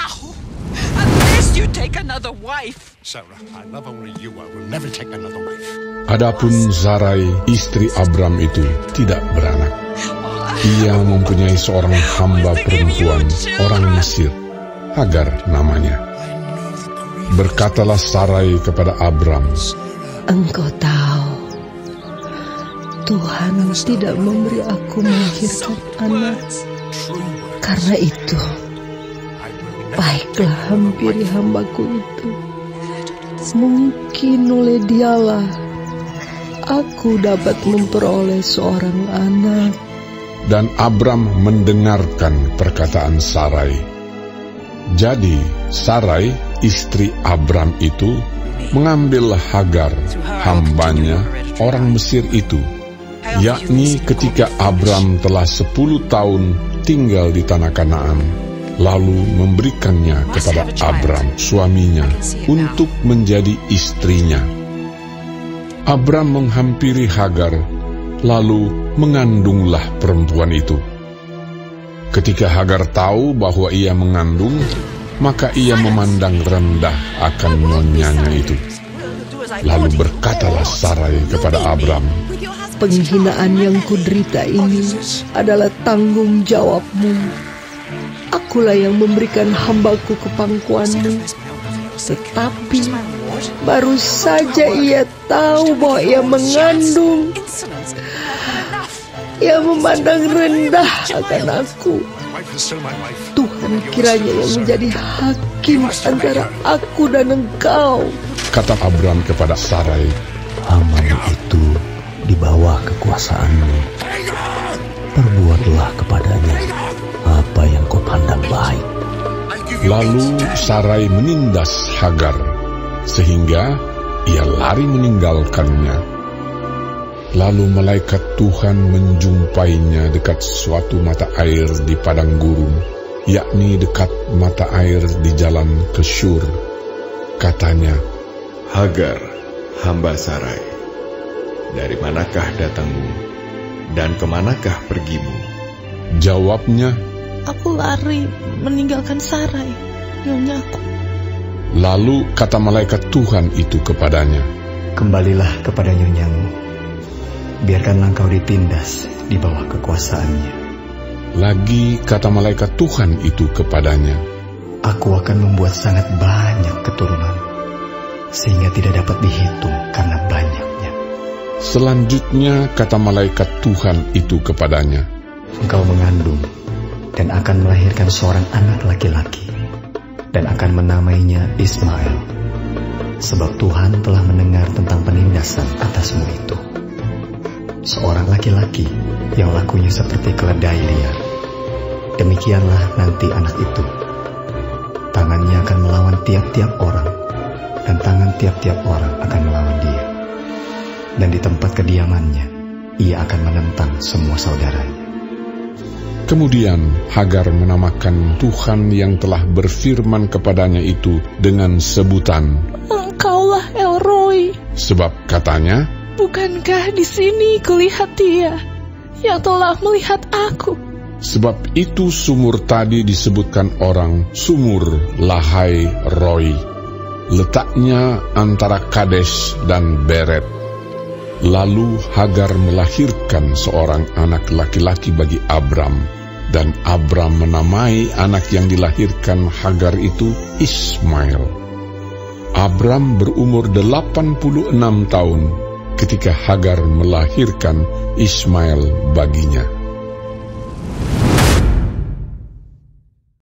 now. Unless you take another wife. Sarah, I love only you. I will never take another wife. Adapun Sarai, istri Abram itu tidak beranak. Ia mempunyai seorang hamba perempuan, orang Mesir, Hagar namanya. Berkatalah Sarai kepada Abram, "Engkau tahu, Tuhan tidak memberi aku melahirkan anak. Karena itu, baiklah hampiri hambaku itu. Mungkin oleh dialah aku dapat memperoleh seorang anak." Dan Abram mendengarkan perkataan Sarai. Jadi Sarai, istri Abram itu, mengambil Hagar, hambanya, orang Mesir itu, yakni ketika Abram telah 10 tahun tinggal di tanah Kanaan, lalu memberikannya kepada Abram, suaminya, untuk menjadi istrinya. Abram menghampiri Hagar, lalu mengandunglah perempuan itu. Ketika Hagar tahu bahwa ia mengandung, maka ia memandang rendah akan nyonyanya itu. Lalu berkatalah Sarai kepada Abram, "Penghinaan yang kuderita ini adalah tanggung jawabmu. Akulah yang memberikan hambaku ke pangkuanmu. Tetapi baru saja ia tahu bahwa ia mengandung. Ia memandang rendah akan aku. Tuhan kiranya yang menjadi hakim antara aku dan engkau." Kata Abram kepada Sarai, "Hambamu itu di bawah kekuasaanmu. Perbuatlah kepadanya apa yang kau pandang baik." Lalu Sarai menindas Hagar, sehingga ia lari meninggalkannya. Lalu malaikat Tuhan menjumpainya dekat suatu mata air di padang gurun, yakni dekat mata air di jalan ke Syur. Katanya, "Hagar, hamba Sarai, dari manakah datangmu dan kemanakah pergimu?" Jawabnya, "Aku lari meninggalkan Sarai, nyonyaku." Lalu kata malaikat Tuhan itu kepadanya, "Kembalilah kepada nyonyamu. Biarkanlah engkau ditindas di bawah kekuasaannya." Lagi kata malaikat Tuhan itu kepadanya, "Aku akan membuat sangat banyak keturunan, sehingga tidak dapat dihitung karena banyaknya." Selanjutnya kata malaikat Tuhan itu kepadanya, "Engkau mengandung dan akan melahirkan seorang anak laki-laki, dan akan menamainya Ismail, sebab Tuhan telah mendengar tentang penindasan atasmu itu. Seorang laki-laki yang lakunya seperti keledai liar. Demikianlah nanti anak itu. Tangannya akan melawan tiap-tiap orang, dan tangan tiap-tiap orang akan melawan dia. Dan di tempat kediamannya, ia akan menentang semua saudaranya." Kemudian Hagar menamakan Tuhan yang telah berfirman kepadanya itu dengan sebutan, "Engkaulah El Roi." Sebab katanya, "Bukankah di sini kulihat Dia yang telah melihat aku?" Sebab itu sumur tadi disebutkan orang Sumur Lahai Roi. Letaknya antara Kades dan Beret. Lalu Hagar melahirkan seorang anak laki-laki bagi Abram, dan Abram menamai anak yang dilahirkan Hagar itu Ismail. Abram berumur 86 tahun ketika Hagar melahirkan Ismail baginya.